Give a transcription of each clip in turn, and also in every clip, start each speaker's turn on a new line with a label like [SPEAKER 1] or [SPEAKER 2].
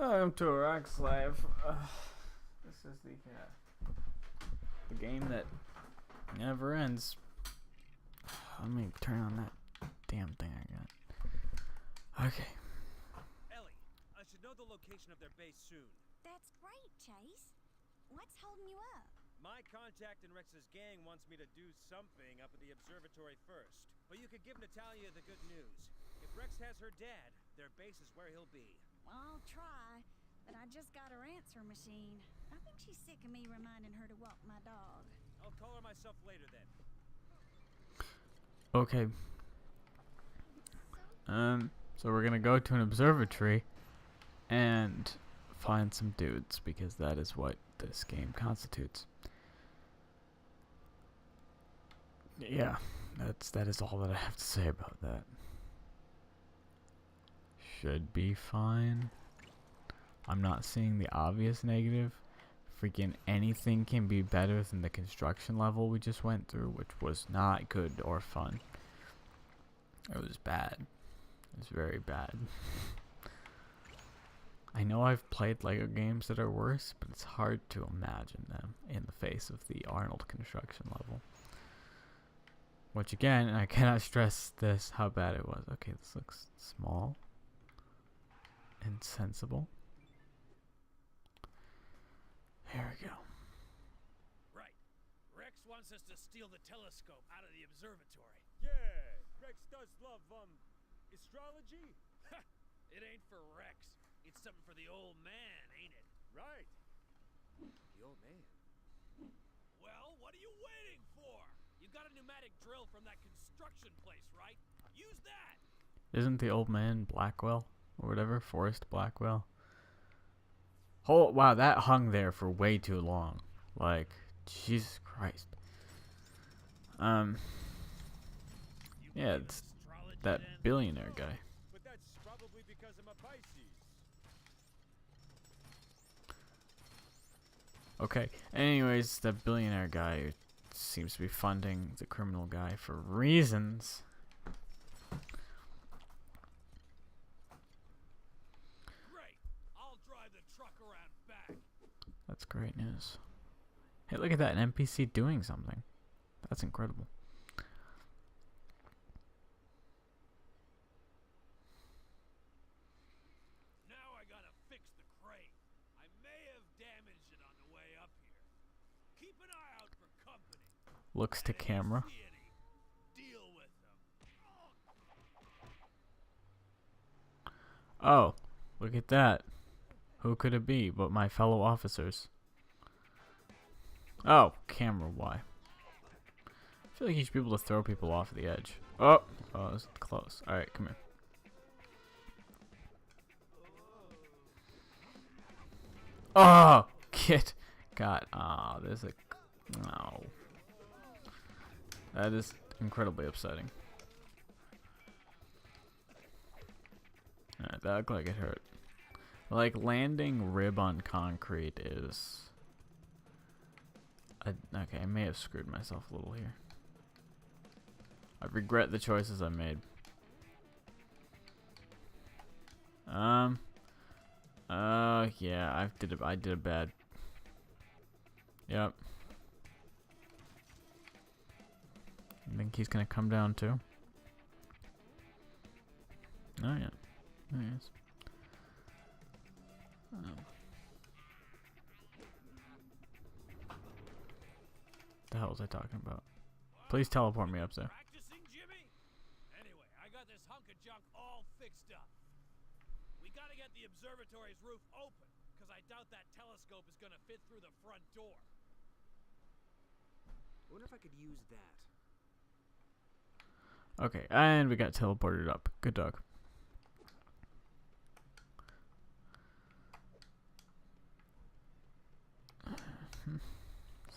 [SPEAKER 1] Welcome to Rock Slave. This is the game that never ends. Let me turn on that damn thing I got. Okay.
[SPEAKER 2] Ellie, I should know the location of their base soon.
[SPEAKER 3] That's great, Chase. What's holding you up?
[SPEAKER 2] My contact in Rex's gang wants me to do something up at the observatory first. But you could give Natalia the good news. If Rex has her dad, their base is where he'll be.
[SPEAKER 3] I'll try, but I just got her answer machine. I think she's sick of me reminding her to walk my dog.
[SPEAKER 2] I'll call her myself later then.
[SPEAKER 1] Okay. So we're gonna go to an observatory and find some dudes because that is what this game constitutes. Yeah, that is all that I have to say about that. Should be fine. I'm not seeing the obvious negative. Freaking anything can be better than the construction level we just went through, which was not good or fun. It was bad. It was very bad. I know I've played LEGO games that are worse, but it's hard to imagine them in the face of the Arnold construction level. Which again, I cannot stress this, how bad it was. Okay, this looks small and sensible. There we go.
[SPEAKER 2] Right. Rex wants us to steal the telescope out of the observatory.
[SPEAKER 4] Yeah, Rex does love, astrology?
[SPEAKER 2] It ain't for Rex. It's something for the old man, ain't it?
[SPEAKER 4] Right. The old man.
[SPEAKER 2] Well, what are you waiting for? You got a pneumatic drill from that construction place, right? Use that!
[SPEAKER 1] Isn't the old man Blackwell? Or whatever, Forrest Blackwell? Oh, wow, that hung there for way too long. Like, Jesus Christ. Yeah, it's that billionaire guy.
[SPEAKER 4] But that's probably because I'm a Pisces.
[SPEAKER 1] Okay, anyways, the billionaire guy who seems to be funding the criminal guy for reasons.
[SPEAKER 2] Great. I'll drive the truck around back.
[SPEAKER 1] That's great news. Hey, look at that, an NPC doing something. That's incredible.
[SPEAKER 2] Now I gotta fix the crane. I may have damaged it on the way up here. Keep an eye out for company.
[SPEAKER 1] Looks to
[SPEAKER 2] And if you
[SPEAKER 1] camera.
[SPEAKER 2] see any, deal with them.
[SPEAKER 1] Oh, look at that. Who could it be but my fellow officers? Oh, camera, why? I feel like you should be able to throw people off the edge. Oh, that was close. Alright, come here. Oh, kid. God, there's a... No. That is incredibly upsetting. Alright, that looked like it hurt. Like, landing rib on concrete is... okay, I may have screwed myself a little here. I regret the choices I made. Yeah, I did a bad. Yep. I think he's gonna come down too. Oh yeah, there he is. Oh. The hell was I talking about? Please teleport me up there.
[SPEAKER 2] Practicing, Jimmy? Anyway, I got this hunk of junk all fixed up. We gotta get the observatory's roof open, because I doubt that telescope is gonna fit through the front door.
[SPEAKER 4] I wonder if I could use that.
[SPEAKER 1] Okay, and we got teleported up. Good dog.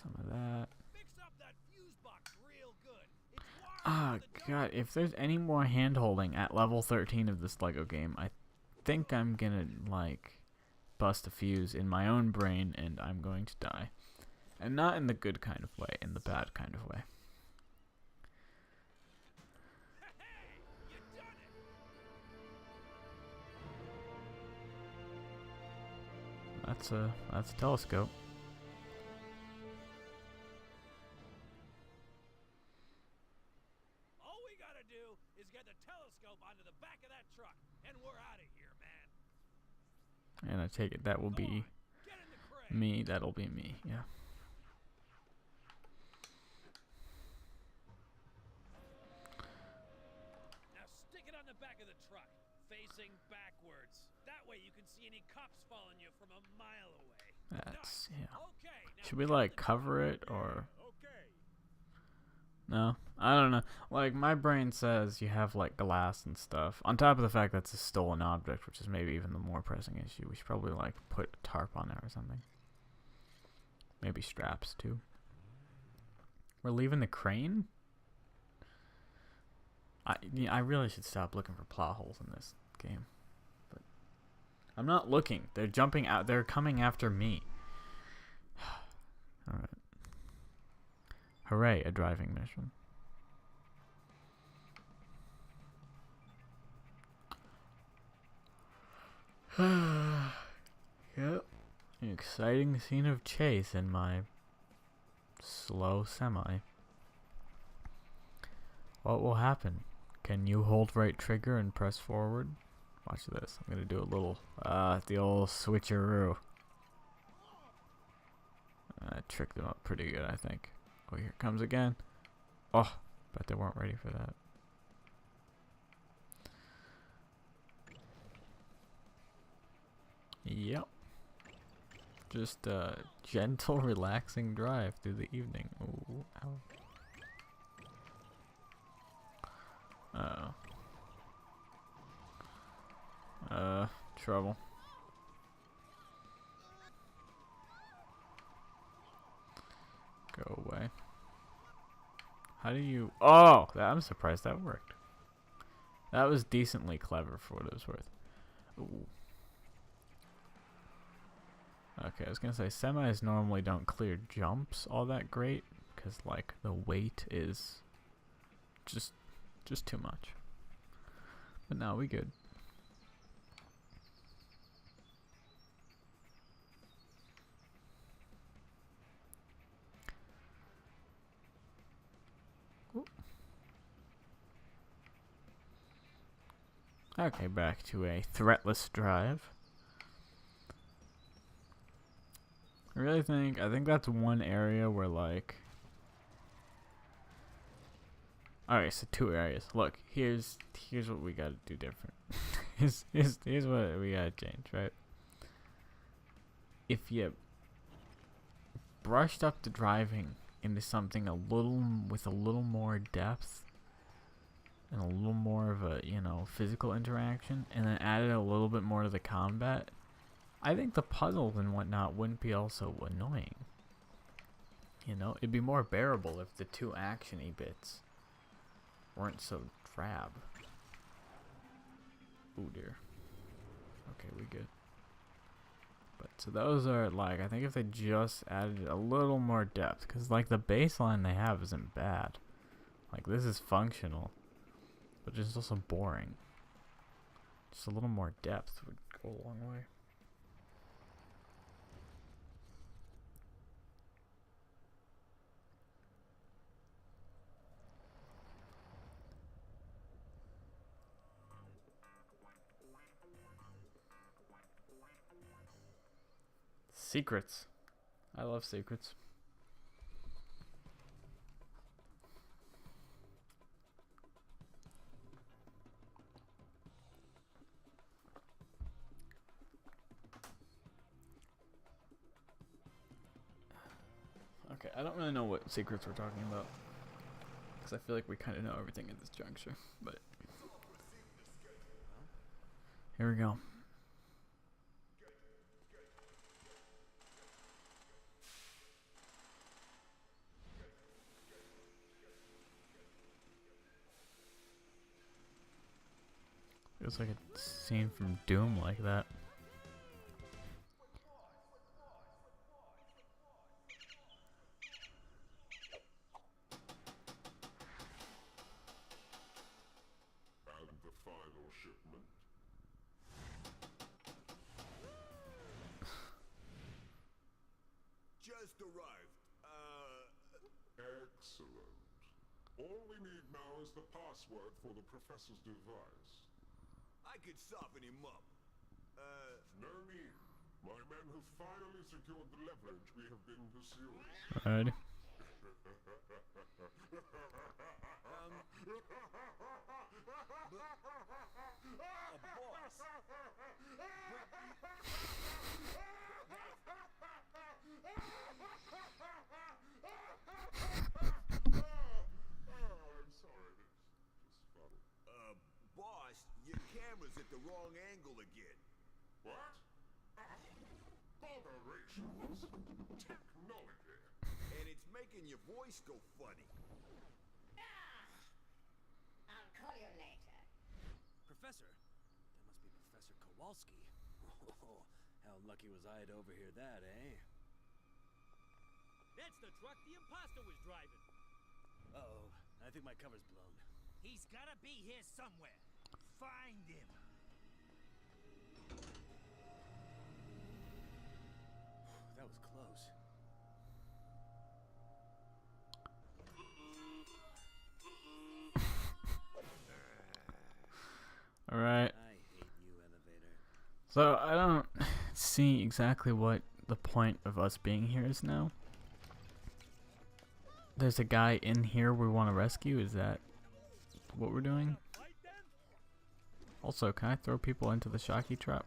[SPEAKER 1] Some of that.
[SPEAKER 2] Fix up that fuse box real good. It's wired
[SPEAKER 1] Ah,
[SPEAKER 2] to the
[SPEAKER 1] God, if there's any more hand-holding at level 13 of this LEGO game, I think I'm gonna, like, bust a fuse in my own brain and I'm going to die. And not in the good kind of way, in the bad kind of way.
[SPEAKER 2] Hey, you done it!
[SPEAKER 1] that's a telescope.
[SPEAKER 2] All we gotta do is get the telescope onto the back of that truck, and we're out of here, man.
[SPEAKER 1] And I take it that will
[SPEAKER 2] Come
[SPEAKER 1] be
[SPEAKER 2] on, get in the crate.
[SPEAKER 1] me. That'll be me. Yeah.
[SPEAKER 2] Now stick it on the back of the truck, facing backwards. That way you can see any cops following you from a mile away.
[SPEAKER 1] That's
[SPEAKER 2] Nice.
[SPEAKER 1] yeah.
[SPEAKER 2] Okay, now
[SPEAKER 1] Should we
[SPEAKER 2] get in
[SPEAKER 1] like
[SPEAKER 2] the truck.
[SPEAKER 1] cover it or
[SPEAKER 4] Okay.
[SPEAKER 1] no? I don't know. Like my brain says you have like glass and stuff. On top of the fact that's a stolen object, which is maybe even the more pressing issue. We should probably like put a tarp on it or something. Maybe straps too. We're leaving the crane? I really should stop looking for plot holes in this game. But I'm not looking. They're jumping out. They're coming after me. Alright. Hooray, a driving mission. Yep. An exciting scene of chase in my slow semi. What will happen? Can you hold right trigger and press forward? Watch this. I'm gonna do a little, the old switcheroo. I tricked them up pretty good, I think. Oh, here it comes again. Oh, bet they weren't ready for that. Yep. Just a gentle, relaxing drive through the evening. Ooh, ow. Trouble. Go away. How do you... Oh! I'm surprised that worked. That was decently clever for what it was worth. Ooh. Okay, I was gonna say, semis normally don't clear jumps all that great, because, like, the weight is just too much. But now we good. Okay, back to a threatless drive. I think that's one area where, like... Alright, so 2 areas. Look, here's what we gotta do different. here's what we gotta change, right? If you brushed up the driving into something with a little more depth and a little more of a, physical interaction, and then added a little bit more to the combat, I think the puzzles and whatnot wouldn't be also annoying. It'd be more bearable if the 2 action-y bits weren't so drab. Ooh dear. Okay, we good. But so those are like, I think if they just added a little more depth, because like the baseline they have isn't bad. Like this is functional, but it's also boring. Just a little more depth would go a long way. Secrets. I love secrets. Okay, I don't really know what secrets we're talking about, because I feel like we kind of know everything at this juncture, but here we go. Feels like a scene from Doom like that.
[SPEAKER 5] And the final shipment.
[SPEAKER 6] just arrived.
[SPEAKER 5] Excellent. All we need now is the password for the professor's device.
[SPEAKER 6] I could soften him up.
[SPEAKER 5] No need. My men have finally secured the leverage we have been pursuing.
[SPEAKER 1] Alrighty.
[SPEAKER 5] I'm sorry. It's funny.
[SPEAKER 6] Boss, your camera's at the wrong angle again.
[SPEAKER 5] What? Botherations. Technology.
[SPEAKER 6] And it's making your voice go funny.
[SPEAKER 7] I'll call you later.
[SPEAKER 2] Professor? That must be Professor Kowalski. Oh, how lucky was I to overhear that, eh? That's the truck the imposter was driving. Uh-oh, I think my cover's blown. He's gotta be here somewhere. Find him. That was close.
[SPEAKER 1] Alright.
[SPEAKER 2] I hate you, elevator.
[SPEAKER 1] So I don't see exactly what the point of us being here is now. There's a guy in here we want to rescue. Is that what we're doing?
[SPEAKER 2] Fight then?
[SPEAKER 1] Also, can I throw people into the shocky trap?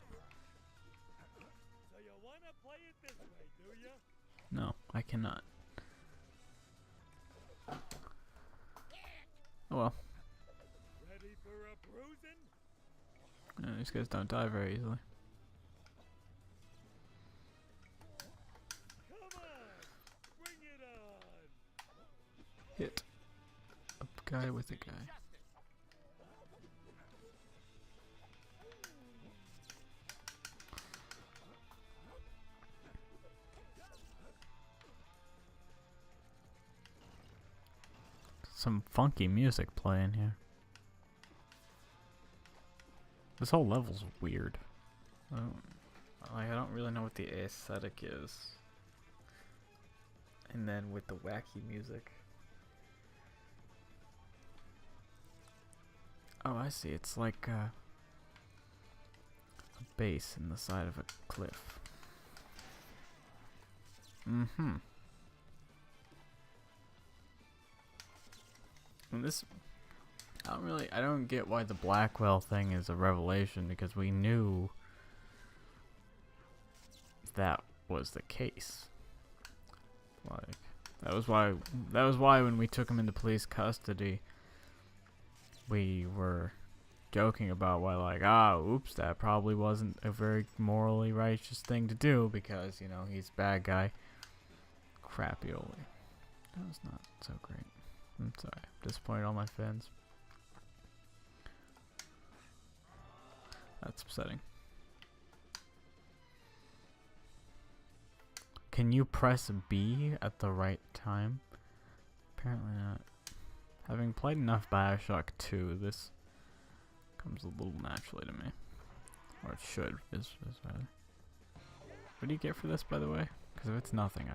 [SPEAKER 2] So you wanna play it this way, do ya?
[SPEAKER 1] No, I cannot. Oh well.
[SPEAKER 2] Ready for a bruising?
[SPEAKER 1] These guys don't die very easily.
[SPEAKER 2] Come on! Bring it on!
[SPEAKER 1] Hit a guy with a guy. Some funky music playing here. This whole level's weird. I don't really know what the aesthetic is. And then with the wacky music. Oh, I see. It's like a base in the side of a cliff. Mm-hmm. And this, I don't get why the Blackwell thing is a revelation, because we knew that was the case. Like, that was why when we took him into police custody, we were joking about why, like, oops, that probably wasn't a very morally righteous thing to do, because, you know, he's a bad guy. Crappy-oly. That was not so great. I'm sorry. Disappointed all my fans. That's upsetting. Can you press B at the right time? Apparently not. Having played enough BioShock 2, this comes a little naturally to me. Or it should, is rather. What do you get for this, by the way? Because if it's nothing,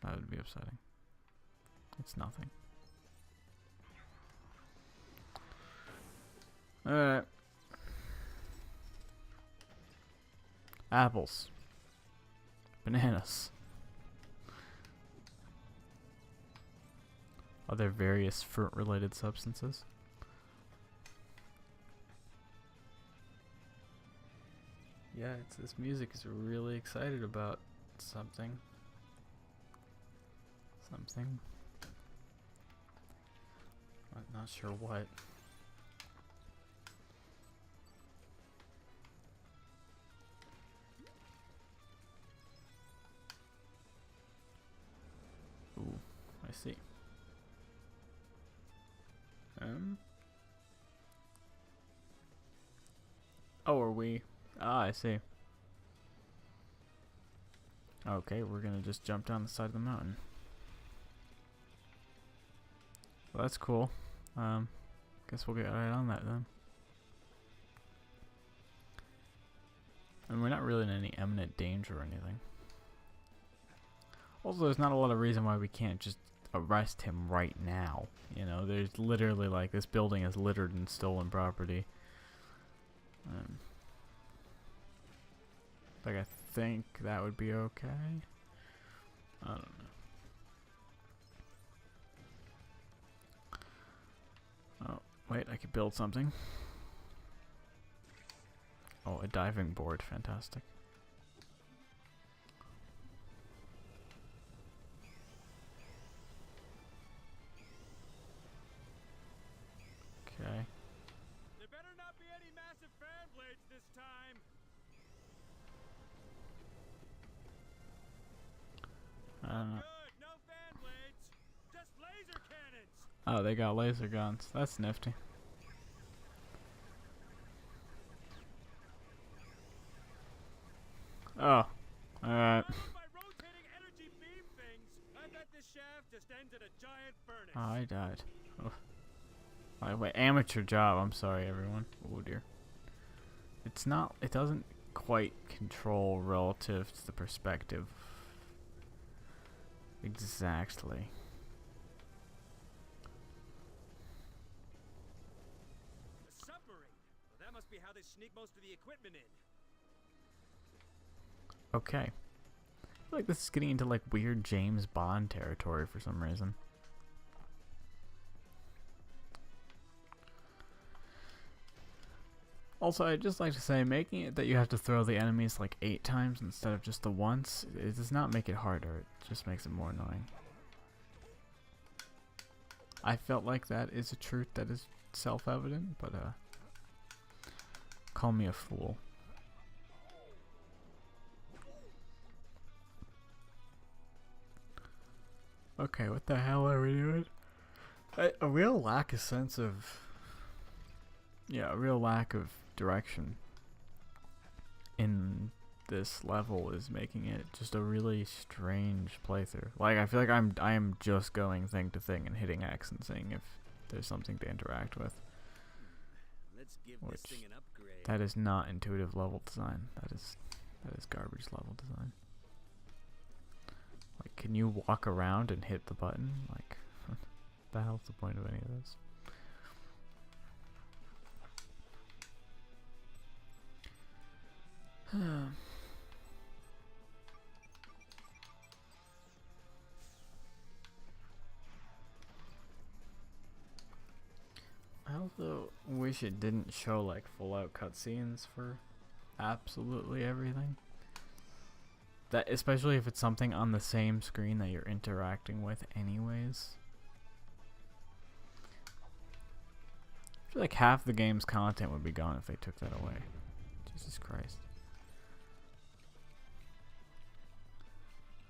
[SPEAKER 1] that would be upsetting. It's nothing. Alright. Apples. Bananas. Other various fruit-related substances. Yeah, this music is really excited about something. Something. I'm not sure what. Ooh, I see. Oh, are we? I see. Okay, we're gonna just jump down the side of the mountain. Well, that's cool. Guess we'll get right on that then. And we're not really in any imminent danger or anything. Also, there's not a lot of reason why we can't just arrest him right now. You know, there's literally like this building is littered in stolen property. Like I think that would be okay. I don't know. Oh, wait, I could build something. Oh, a diving board, fantastic. Okay.
[SPEAKER 4] There better not be any massive fan blades this time.
[SPEAKER 1] I don't know.
[SPEAKER 4] Good, no fan blades. Just laser cannons.
[SPEAKER 1] Oh, they got laser guns. That's nifty. Oh, alright.
[SPEAKER 4] Followed by rotating energy beam things. I bet this shaft just ends in a giant furnace.
[SPEAKER 1] Oh, I died. Oh. Wait, amateur job. I'm sorry, everyone. Oh dear. It's not. It doesn't quite control relative to the perspective. Exactly.
[SPEAKER 4] A submarine. Well, that must be how they sneak most of the equipment in.
[SPEAKER 1] Okay. I feel like this is getting into like weird James Bond territory for some reason. Also, I'd just like to say, making it that you have to throw the enemies like 8 times instead of just the once, it does not make it harder, it just makes it more annoying. I felt like that is a truth that is self-evident, but call me a fool. Okay, what the hell are we doing? A real lack of sense of... Yeah, a real lack of direction in this level is making it just a really strange playthrough. Like, I feel like I am just going thing to thing and hitting X and seeing if there's something to interact with.
[SPEAKER 4] Let's give
[SPEAKER 1] Which,
[SPEAKER 4] this thing an upgrade.
[SPEAKER 1] that is not intuitive level design. That is garbage level design. Like, can you walk around and hit the button? Like, what the hell's the point of any of this? I also wish it didn't show like full out cutscenes for absolutely everything. That, especially if it's something on the same screen that you're interacting with anyways. I feel like half the game's content would be gone if they took that away. Jesus Christ.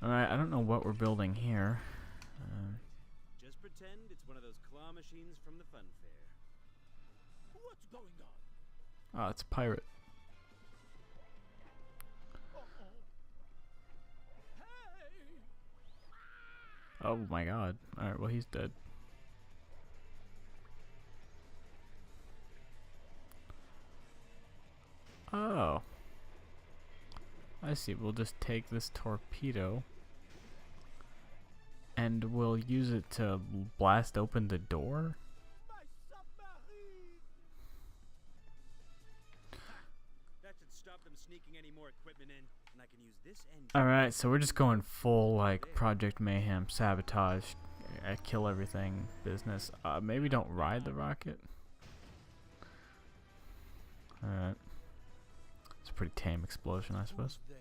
[SPEAKER 1] Alright, I don't know what we're building here.
[SPEAKER 4] Just pretend it's one of those claw machines from the fun fair.
[SPEAKER 2] What's going on?
[SPEAKER 1] Oh, it's a pirate.
[SPEAKER 2] Hey!
[SPEAKER 1] Oh my god. Alright, well he's dead. Oh. I see, we'll just take this torpedo and we'll use it to blast open the door?
[SPEAKER 2] My submarine!
[SPEAKER 4] That should stop them sneaking any more equipment in, and I can use this engine.
[SPEAKER 1] Alright, so we're just going full like Project Mayhem, sabotage, kill everything business. Maybe don't ride the rocket. Alright. It's a pretty tame explosion, I suppose.
[SPEAKER 2] There.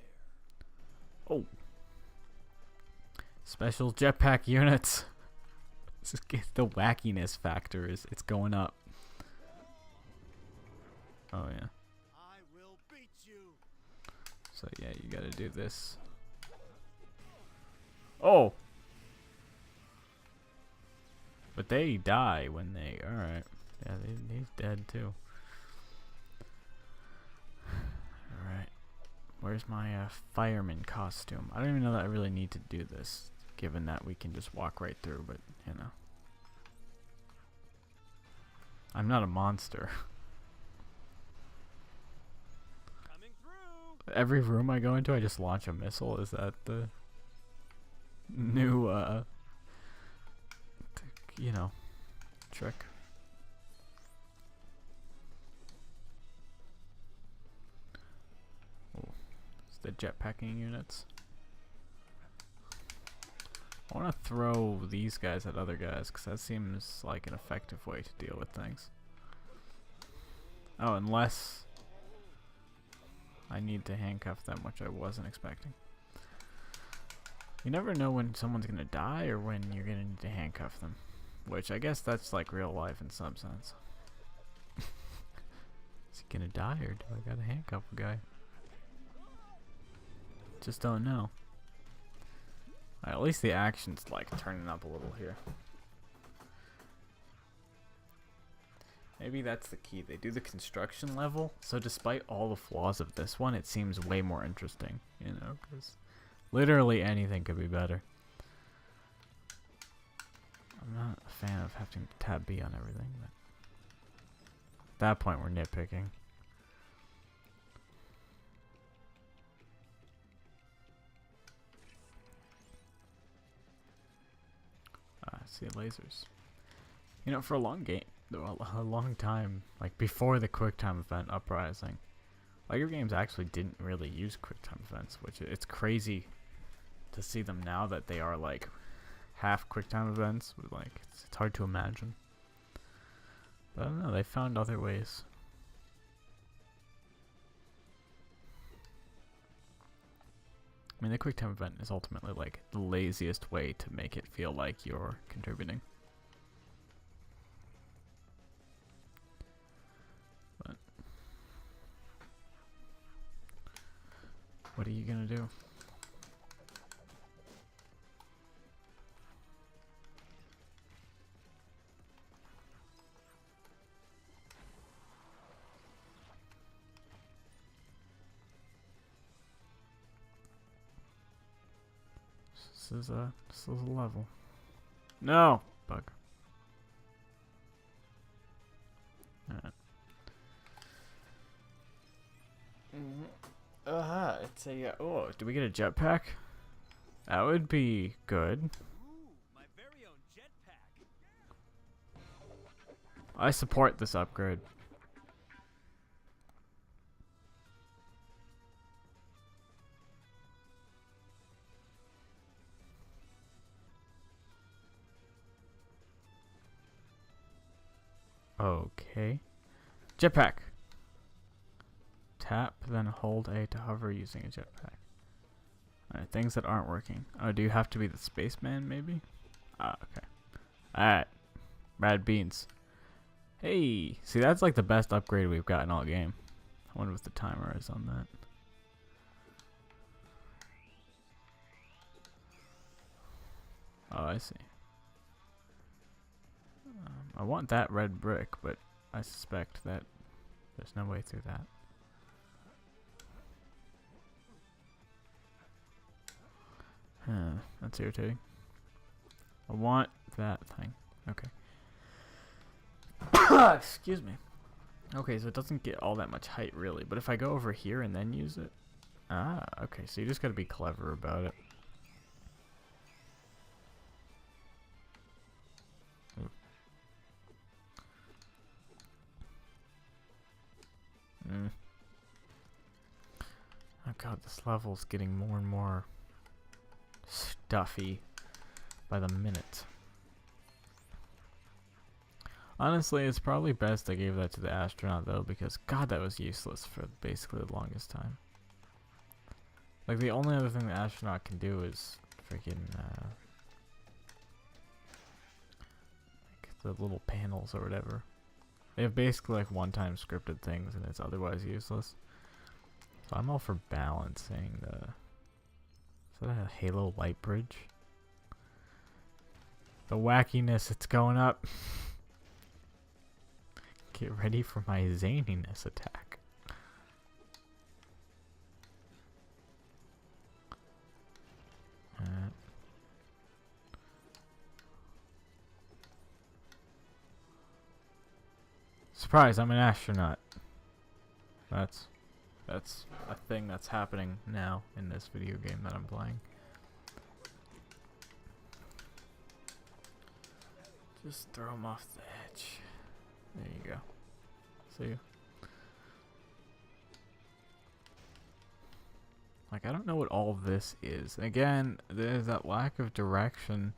[SPEAKER 1] Oh. Special jetpack units. The wackiness factor is it's going up. Oh yeah.
[SPEAKER 2] I will beat you.
[SPEAKER 1] So yeah, you gotta do this. Oh. But they die when they. All right. Yeah, he's dead too. All right. Where's my fireman costume? I don't even know that I really need to do this, given that we can just walk right through, but, you know. I'm not a monster.
[SPEAKER 4] Coming through.
[SPEAKER 1] Every room I go into, I just launch a missile. Is that the... new you know, trick. Oh, it's the jetpacking units. I want to throw these guys at other guys because that seems like an effective way to deal with things. Oh, unless I need to handcuff them, which I wasn't expecting. You never know when someone's gonna die or when you're gonna need to handcuff them. Which I guess that's like real life in some sense. Is he gonna die or do I gotta handcuff a guy? Just don't know. At least the action's like turning up a little here. Maybe that's the key. They do the construction level, so despite all the flaws of this one, it seems way more interesting, you know, because literally anything could be better. I'm not a fan of having to tab B on everything, but at that point we're nitpicking. See lasers. You know, for a long time, like before the QuickTime event Uprising, Lego games actually didn't really use QuickTime events, which it's crazy to see them now that they are like half QuickTime events. Like it's hard to imagine. But I don't know, they found other ways. I mean, the QuickTime event is ultimately like the laziest way to make it feel like you're contributing. But what are you gonna do? This is a level. No! Bug. Alright. It's a, oh, do we get a jetpack? That would be good.
[SPEAKER 2] Ooh, my very own jetpack.
[SPEAKER 1] I support this upgrade. Okay. Jetpack. Tap, then hold A to hover using a jetpack. Alright, things that aren't working. Oh, do you have to be the spaceman, maybe? Ah, okay. Alright. Rad beans. Hey! See, that's like the best upgrade we've gotten all game. I wonder what the timer is on that. Oh, I see. I want that red brick, but I suspect that there's no way through that. That's irritating. I want that thing. Okay. Excuse me. Okay, so it doesn't get all that much height, really. But if I go over here and then use it... Ah, okay. So you just gotta be clever about it. Oh god, this level's getting more and more stuffy by the minute. Honestly, it's probably best I gave that to the astronaut though, because god, that was useless for basically the longest time. Like the only other thing the astronaut can do is freaking like the little panels or whatever. They have basically like one-time scripted things and it's otherwise useless. So I'm all for balancing the... Is that a Halo light bridge? The wackiness, it's going up. Get ready for my zaniness attack. Surprise, I'm an astronaut. That's a thing that's happening now in this video game that I'm playing. Just throw him off the edge. There you go. See you. Like, I don't know what all this is. Again, there's that lack of direction.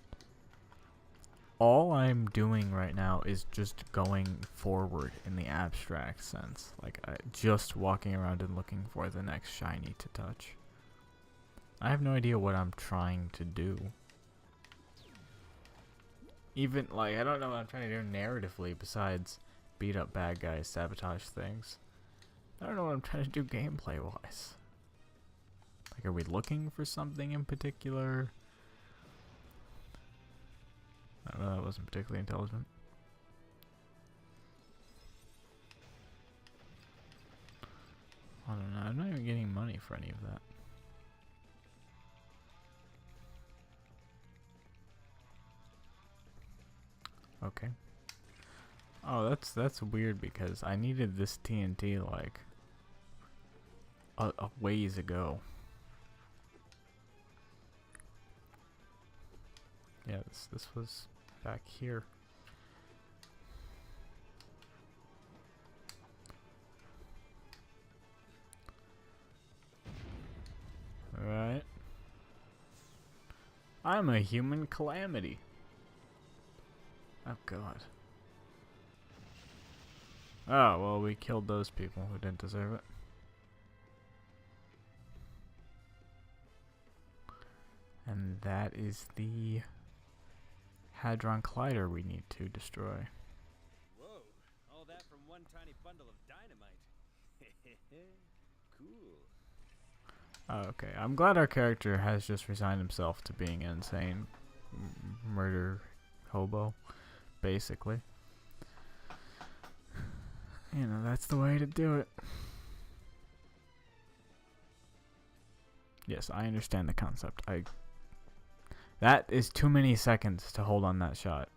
[SPEAKER 1] All I'm doing right now is just going forward in the abstract sense. Like, just walking around and looking for the next shiny to touch. I have no idea what I'm trying to do. Even, like, I don't know what I'm trying to do narratively besides beat up bad guys, sabotage things. I don't know what I'm trying to do gameplay-wise. Like, are we looking for something in particular? I don't know, that wasn't particularly intelligent. I don't know, I'm not even getting money for any of that. Okay. Oh, that's weird because I needed this TNT like a ways ago. Yeah, this was back here. Alright. I'm a human calamity. Oh god. Oh, well, we killed those people who didn't deserve it. And that is the Hadron Collider we need to destroy.
[SPEAKER 4] Whoa, all that from one tiny bundle of dynamite. Cool.
[SPEAKER 1] Oh, okay. I'm glad our character has just resigned himself to being an insane murder hobo, basically. You know, that's the way to do it. Yes, I understand the concept. That is too many seconds to hold on that shot.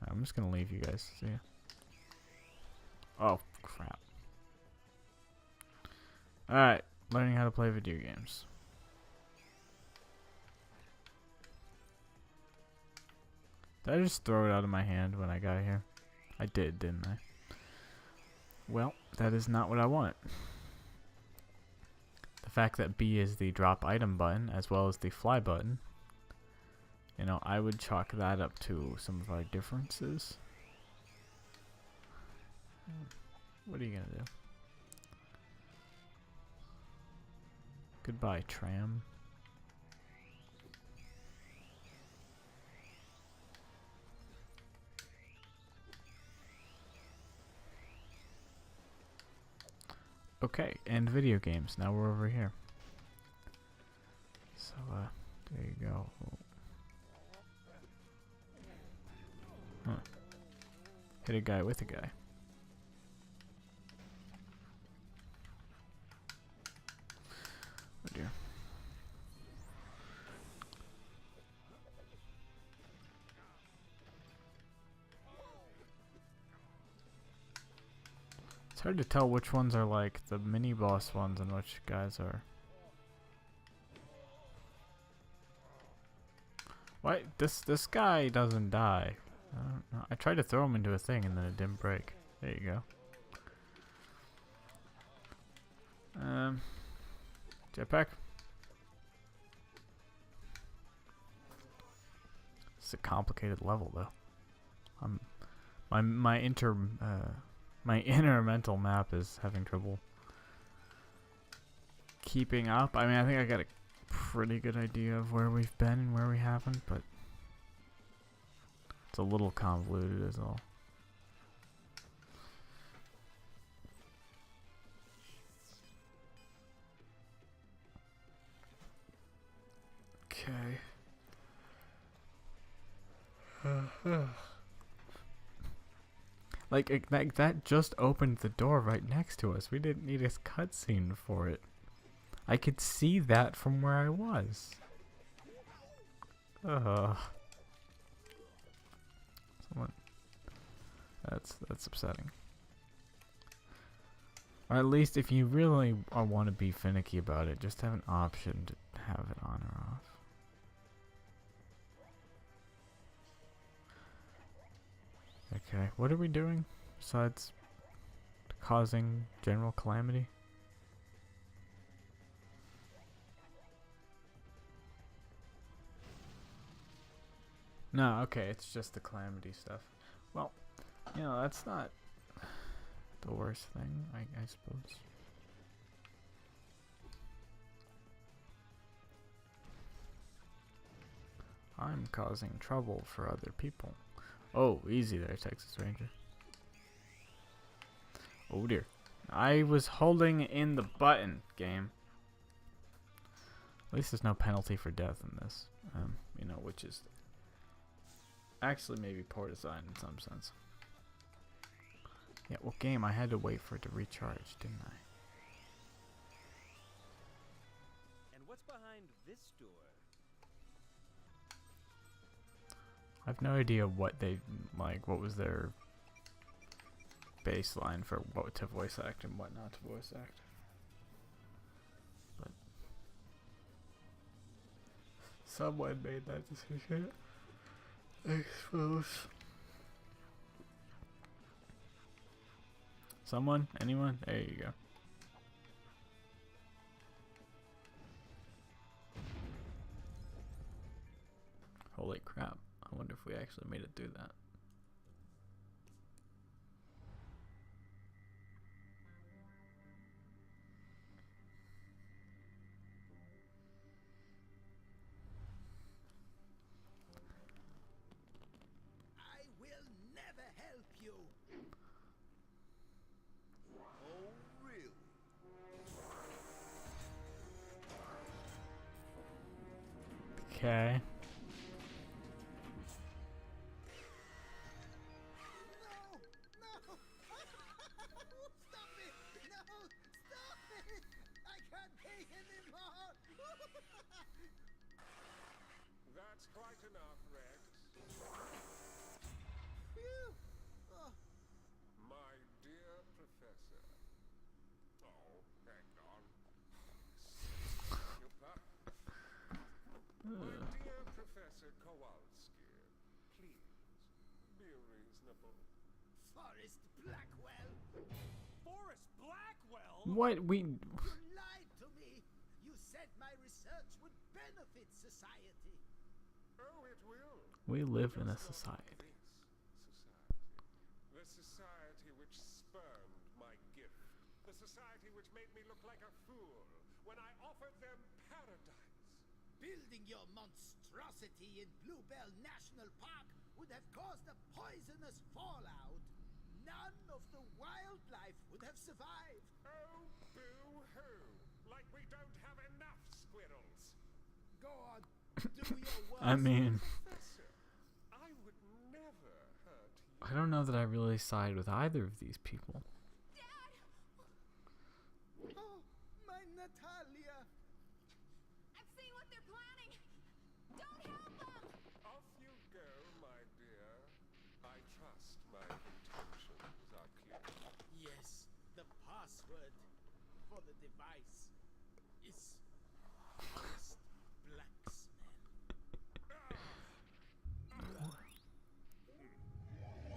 [SPEAKER 1] I'm just gonna leave you guys. See ya. Oh, crap. Alright, learning how to play video games. Did I just throw it out of my hand when I got here? I did, didn't I? Well, that is not what I want. The fact that B is the drop item button as well as the fly button, you know, I would chalk that up to some of our differences. What are you gonna do? Goodbye, tram. Okay, and video games. Now we're over here. So, there you go. Huh. Hit a guy with a guy. Oh dear. It's hard to tell which ones are like the mini boss ones and which guys are. Why this guy doesn't die? I don't know. I tried to throw him into a thing and then it didn't break. There you go. Jetpack. It's a complicated level though. My inner mental map is having trouble keeping up. I mean, I think I got a pretty good idea of where we've been and where we haven't, but it's a little convoluted is all. Okay. Like that just opened the door right next to us. We didn't need a cutscene for it. I could see that from where I was. Someone. That's upsetting. Or at least if you really want to be finicky about it, just have an option to have it on or off. Okay, what are we doing besides causing general calamity? No, okay, it's just the calamity stuff. Well, you know, that's not the worst thing, I suppose. I'm causing trouble for other people. Oh, easy there, Texas Ranger. Oh dear. I was holding in the button, game. At least there's no penalty for death in this. You know, which is actually maybe poor design in some sense. Yeah, well, game, I had to wait for it to recharge, didn't I?
[SPEAKER 4] And what's behind this door?
[SPEAKER 1] I have no idea what they, like, what was their baseline for what to voice act and what not to voice act. But someone made that decision, I suppose. Someone? Anyone? There you go. Holy crap. I wonder if we actually made it do that.
[SPEAKER 6] I will never help you. Oh, really?
[SPEAKER 1] Okay.
[SPEAKER 6] No! Stop it! No! Stop it! I can't take anymore!
[SPEAKER 5] That's quite enough, Rex.
[SPEAKER 6] Phew. Oh,
[SPEAKER 5] My dear Professor. Oh, hang on. My dear Professor Kowalski, please be reasonable.
[SPEAKER 6] Forrest Blackwell!
[SPEAKER 2] Forrest Blackwell?
[SPEAKER 1] What?
[SPEAKER 6] You lied to me! You said my research would benefit society!
[SPEAKER 5] Oh, it will.
[SPEAKER 1] We live in a
[SPEAKER 5] Just not
[SPEAKER 1] society.
[SPEAKER 5] this society. The society which spurned my gift. The society which made me look like a fool when I offered them paradise.
[SPEAKER 6] Building your monstrosity in Bluebell National Park would have caused a poisonous fallout. None of the wildlife would have survived.
[SPEAKER 5] Oh, boo-hoo. Like we don't have enough squirrels.
[SPEAKER 6] Go on, do your worst.
[SPEAKER 1] I mean,
[SPEAKER 5] Professor, I would never hurt you.
[SPEAKER 1] I don't know that I really side with either of these people.
[SPEAKER 6] Oh, my Natalia.
[SPEAKER 3] I've seen what they're planning. Don't help them.
[SPEAKER 5] Off you go, my dear. I trust my intentions are clear.
[SPEAKER 6] Yes, the password for the device is Forrest Blacksmell.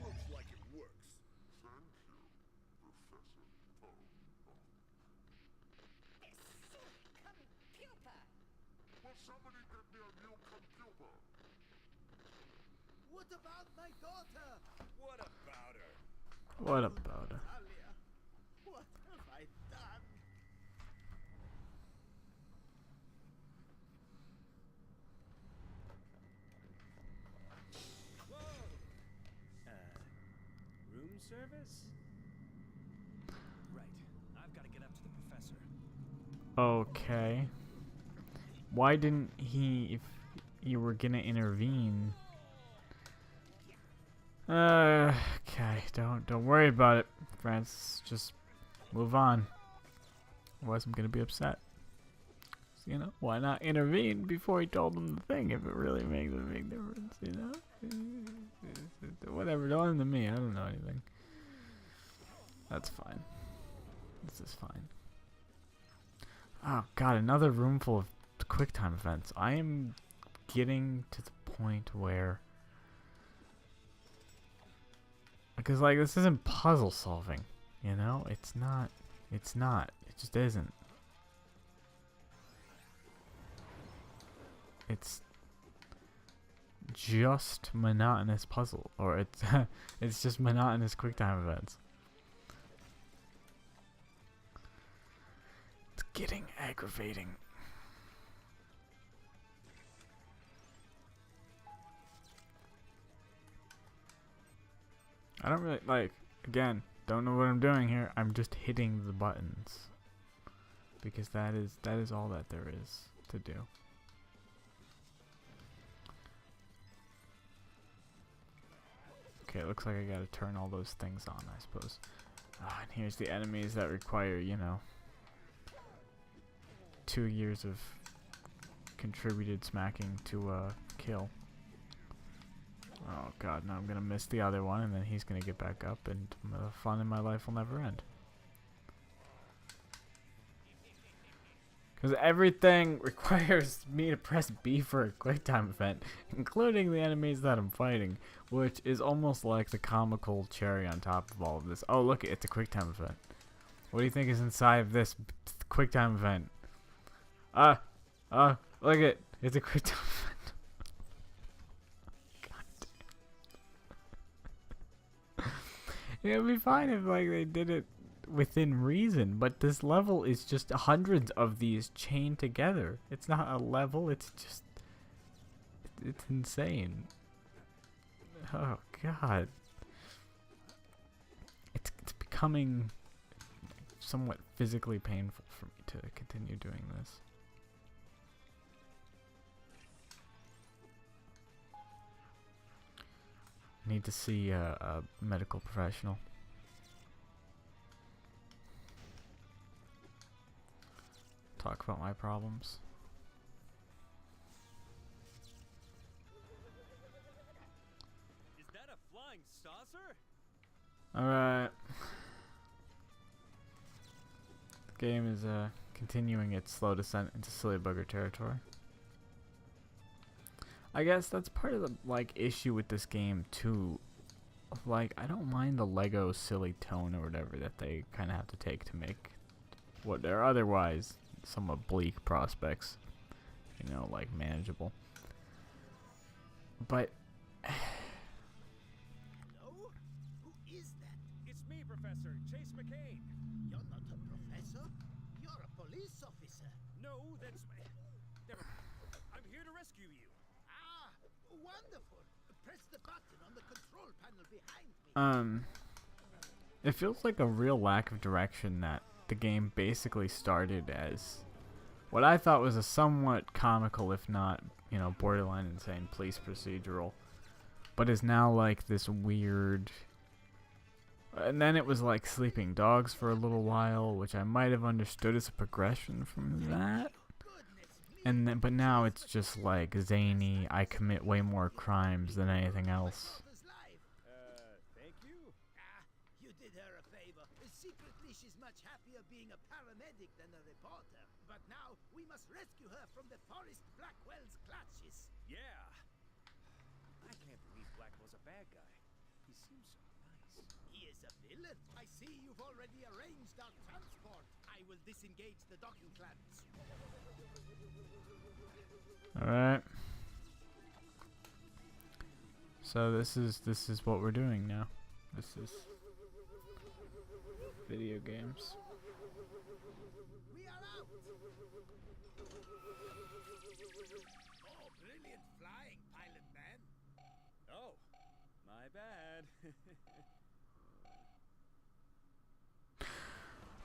[SPEAKER 5] Looks like it works. Thank you, Professor.
[SPEAKER 7] Computer.
[SPEAKER 5] Will somebody get me a new computer?
[SPEAKER 6] What about my daughter?
[SPEAKER 4] What about her?
[SPEAKER 1] What about her?
[SPEAKER 6] Natalia, what have I done?
[SPEAKER 4] Whoa! Room service? Right. I've got to get up to the professor.
[SPEAKER 1] Okay. Why didn't he, if you were gonna intervene? Okay, don't worry about it, Francis. Just move on. Otherwise, I'm gonna be upset. So, you know, why not intervene before he told them the thing if it really makes a big difference? You know, whatever. Don't listen to me. I don't know anything. That's fine. This is fine. Oh God, another room full of QuickTime events. I am getting to the point where Because, like, this isn't puzzle solving, you know? It's not. It's not. It just isn't. It's just monotonous puzzle, or it's it's just monotonous QuickTime events. It's getting aggravating. I don't really like. Again, don't know what I'm doing here. I'm just hitting the buttons because that is all that there is to do. Okay, it looks like I gotta turn all those things on, I suppose. And here's the enemies that require, you know, 2 years of contributed smacking to kill. Oh god, now I'm gonna miss the other one, and then he's gonna get back up, and the fun in my life will never end. Because everything requires me to press B for a QuickTime event, including the enemies that I'm fighting, which is almost like the comical cherry on top of all of this. Oh, look, it's a QuickTime event. What do you think is inside of this QuickTime event? Look it, it's a QuickTime event. God damn. It would be fine if, like, they did it within reason, but this level is just hundreds of these chained together. It's not a level, it's just, it's insane. Oh god, it's becoming somewhat physically painful for me to continue doing this. I need to see a medical professional. Talk about my problems.
[SPEAKER 2] Is that a flying saucer?
[SPEAKER 1] Alright. The game is continuing its slow descent into silly bugger territory. I guess that's part of the like issue with this game too. Like, I don't mind the Lego silly tone or whatever that they kind of have to take to make what they're otherwise somewhat bleak prospects, you know, like manageable. But
[SPEAKER 6] Hello? Who is that?
[SPEAKER 2] It's me, Professor Chase McCain.
[SPEAKER 6] You're not a professor. You're a police officer.
[SPEAKER 2] No, that's never. I'm here to rescue you.
[SPEAKER 6] Ah, wonderful. Press the button on the control panel behind me.
[SPEAKER 1] it feels like a real lack of direction that the game basically started as what I thought was a somewhat comical, if not, you know, borderline insane police procedural, but is now like this weird. And then it was like Sleeping Dogs for a little while, which I might have understood as a progression from that. And then, but now it's just like zany. I commit way more crimes than anything else.
[SPEAKER 2] Thank you.
[SPEAKER 6] Ah, you did her a favor. Secretly, she's much happier being a paramedic than a reporter. But now, we must rescue her from the Forest Blackwell's clutches.
[SPEAKER 2] Yeah. I can't believe Blackwell's a bad guy. He seems so nice.
[SPEAKER 6] He is a villain. I see you've already arranged our transport. I will disengage the docking clamps.
[SPEAKER 1] Alright. So this is what we're doing now. This is video games.
[SPEAKER 6] We are out. Oh, brilliant flying, pilot man.
[SPEAKER 2] Oh, my bad.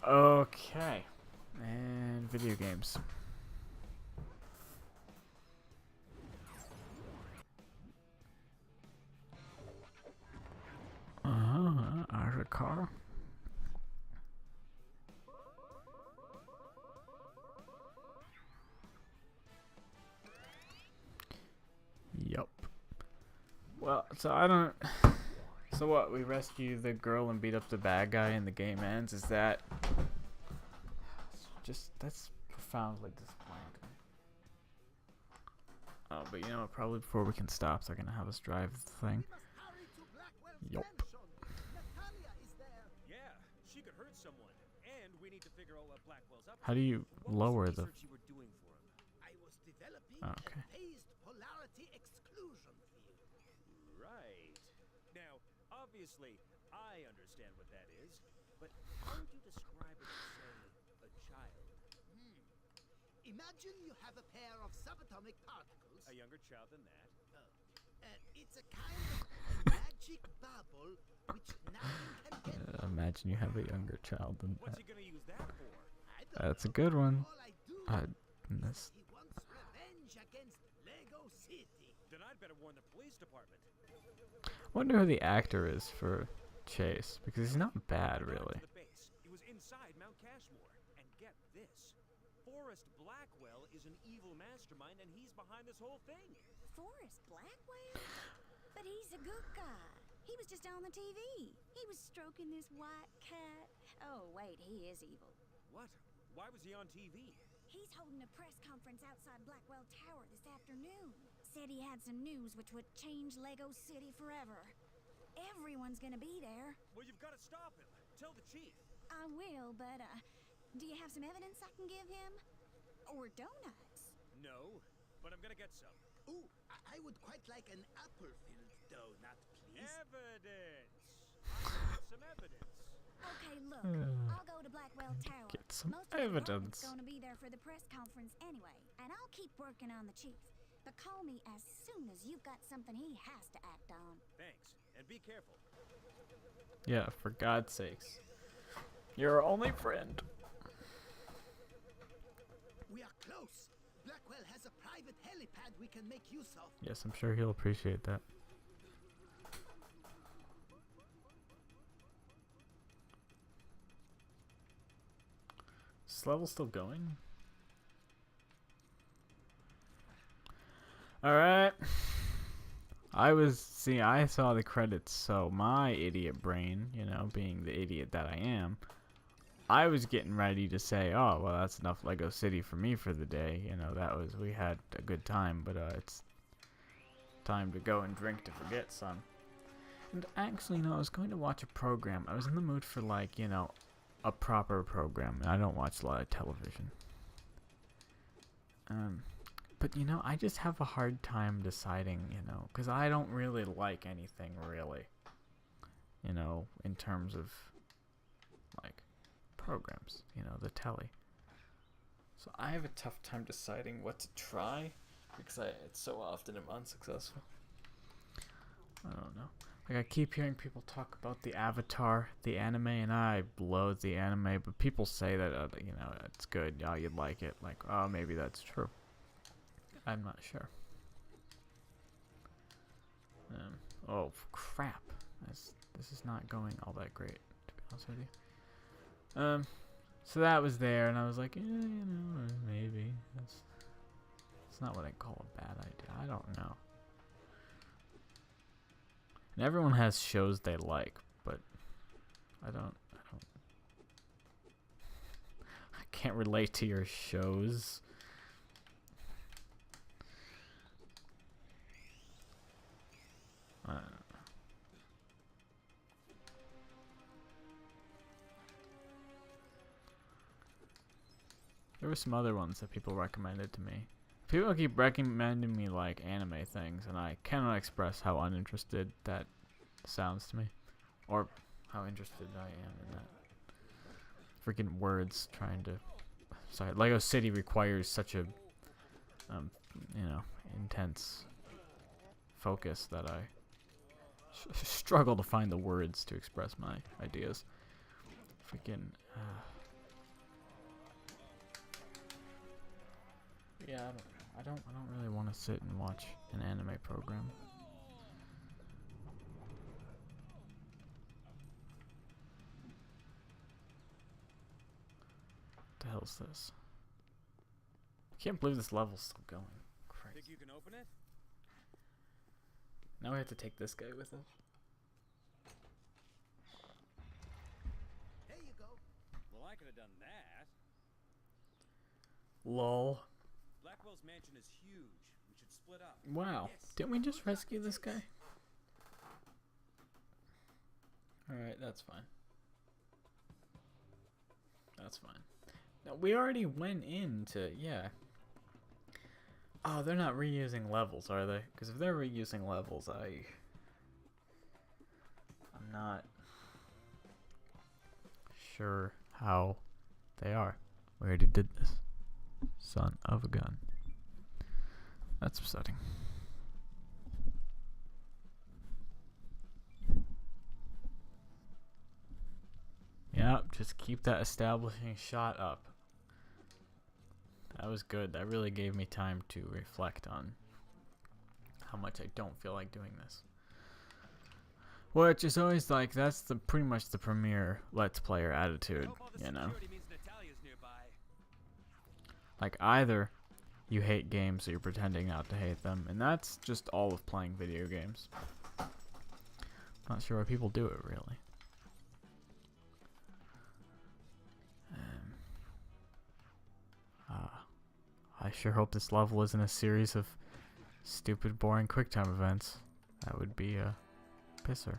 [SPEAKER 1] Okay. And video games. Our car. Yup. Well, so I don't. So what? We rescue the girl and beat up the bad guy, and the game ends. Is that just that's profoundly disappointing? Oh, but you know what? Probably before we can stop, they're gonna have us drive the thing.
[SPEAKER 6] We must hurry to Blackwell's
[SPEAKER 1] Yup.
[SPEAKER 6] mansion.
[SPEAKER 4] Blackwell's up
[SPEAKER 1] How
[SPEAKER 4] to.
[SPEAKER 1] do you
[SPEAKER 4] What was
[SPEAKER 1] lower
[SPEAKER 4] the
[SPEAKER 1] the?
[SPEAKER 4] research you were doing for him?
[SPEAKER 6] I was developing
[SPEAKER 1] Oh, okay.
[SPEAKER 6] a phased polarity exclusion field.
[SPEAKER 4] Right. Now, obviously, I understand what that is, but how would you describe it to, say, a child?
[SPEAKER 6] Imagine you have a pair of subatomic particles.
[SPEAKER 4] A younger child than that?
[SPEAKER 6] It's a kind of magic bubble which nothing can get.
[SPEAKER 1] Imagine you have a younger child than
[SPEAKER 4] What's
[SPEAKER 1] that.
[SPEAKER 4] he gonna use that for?
[SPEAKER 6] I don't
[SPEAKER 1] That's a
[SPEAKER 6] know.
[SPEAKER 1] good one.
[SPEAKER 6] All I do
[SPEAKER 1] This.
[SPEAKER 6] he wants revenge against Lego City.
[SPEAKER 4] Then I'd better warn the police department.
[SPEAKER 1] Wonder who the actor is for Chase, because he's not bad
[SPEAKER 4] I got
[SPEAKER 1] really.
[SPEAKER 4] to the base. It was inside Mount Cashmore. And get this. Forrest Blackwell is an evil mastermind, and he's behind this whole thing.
[SPEAKER 3] Forrest Blackwell? But he's a good guy. He was just on the TV. He was stroking this white cat. Oh, wait, he is evil.
[SPEAKER 4] What? Why was he on TV?
[SPEAKER 3] He's holding a press conference outside Blackwell Tower this afternoon. Said he had some news which would change Lego City forever. Everyone's gonna be there.
[SPEAKER 4] Well, you've got to stop him. Tell the chief.
[SPEAKER 3] I will, but, do you have some evidence I can give him? Or donuts?
[SPEAKER 4] No, but I'm gonna get some.
[SPEAKER 6] Ooh, I would quite like an apple-filled donut, please.
[SPEAKER 4] Evidence. I need some evidence.
[SPEAKER 3] Okay, look, I'll go to Blackwell Tower.
[SPEAKER 1] Get some
[SPEAKER 3] Most of the
[SPEAKER 1] evidence.
[SPEAKER 3] department's gonna be there for the press conference anyway, and I'll keep working on the chief. But call me as soon as you've got something he has to act on.
[SPEAKER 4] Thanks, and be careful.
[SPEAKER 1] Yeah, for God's sakes. You're our only friend.
[SPEAKER 6] We are close. Blackwell has a private helipad we can make use of.
[SPEAKER 1] Yes, I'm sure he'll appreciate that. Is this level still going? Alright. I saw the credits, so my idiot brain, you know, being the idiot that I am, I was getting ready to say, oh, well, that's enough Lego City for me for the day. You know, we had a good time, but it's time to go and drink to forget, son. And actually, no, I was going to watch a program. I was in the mood for, like, you know, a proper program. And I don't watch a lot of television. But, you know, I just have a hard time deciding, you know, because I don't really like anything, really. You know, in terms of, like, programs, you know, the telly. So I have a tough time deciding what to try because it's so often I'm unsuccessful. I don't know. Like, I keep hearing people talk about the Avatar, the anime, and I loathe the anime, but people say that, you know, it's good. Oh, you'd like it. Like, oh, maybe that's true. I'm not sure. Oh, crap. This is not going all that great, to be honest with you. So that was there, and I was like, you know, maybe. It's not what I call a bad idea. I don't know. And everyone has shows they like, but I can't relate to your shows. I don't know. There were some other ones that people recommended to me. People keep recommending me like anime things, and I cannot express how uninterested that sounds to me, or how interested I am in that. Freaking words trying to. Sorry, Lego City requires such a, you know, intense focus that I struggle to find the words to express my ideas. Freaking. Yeah, I don't really want to sit and watch an anime program. What the hell's this? I can't believe this level's still going. Christ.
[SPEAKER 4] Think you can open it?
[SPEAKER 1] Now we have to take this guy with us.
[SPEAKER 6] There you go.
[SPEAKER 4] Well, I could have done that.
[SPEAKER 1] Lol.
[SPEAKER 4] Blackwell's mansion is huge. We should split up.
[SPEAKER 1] Wow.
[SPEAKER 6] Yes.
[SPEAKER 1] Didn't we just rescue this guy? Alright, that's fine. That's fine. We already went into, yeah. Oh, they're not reusing levels, are they? Because if they're reusing levels, I'm not sure how they are. We already did this. Son of a gun. That's upsetting. Yep, just keep that establishing shot up. That was good. That really gave me time to reflect on how much I don't feel like doing this. Which is always like, that's the pretty much the premier Let's Player attitude, you know? Like, either you hate games or you're pretending not to hate them, and that's just all of playing video games. Not sure why people do it, really. I sure hope this level isn't a series of stupid, boring QuickTime events. That would be a pisser.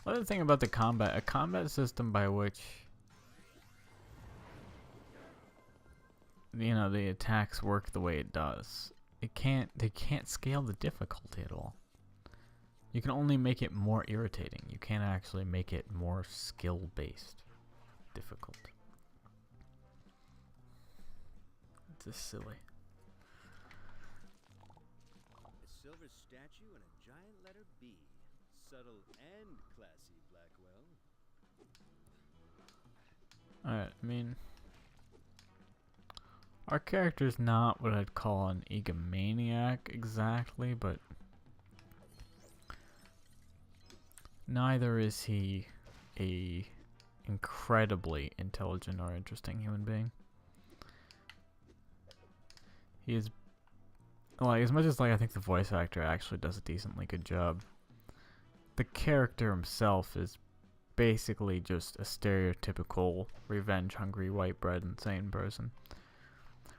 [SPEAKER 1] Other thing about the combat, a combat system by which, you know, the attacks work the way it does. They can't scale the difficulty at all. You can only make it more irritating. You can't actually make it more skill-based difficult. It's just silly.
[SPEAKER 4] A silver statue and a giant letter B. Subtle and classy, Blackwell.
[SPEAKER 1] Alright, I mean, our character's not what I'd call an egomaniac exactly, but neither is he a incredibly intelligent or interesting human being. He is, like, as much as like I think the voice actor actually does a decently good job, the character himself is basically just a stereotypical revenge-hungry, white bread insane person.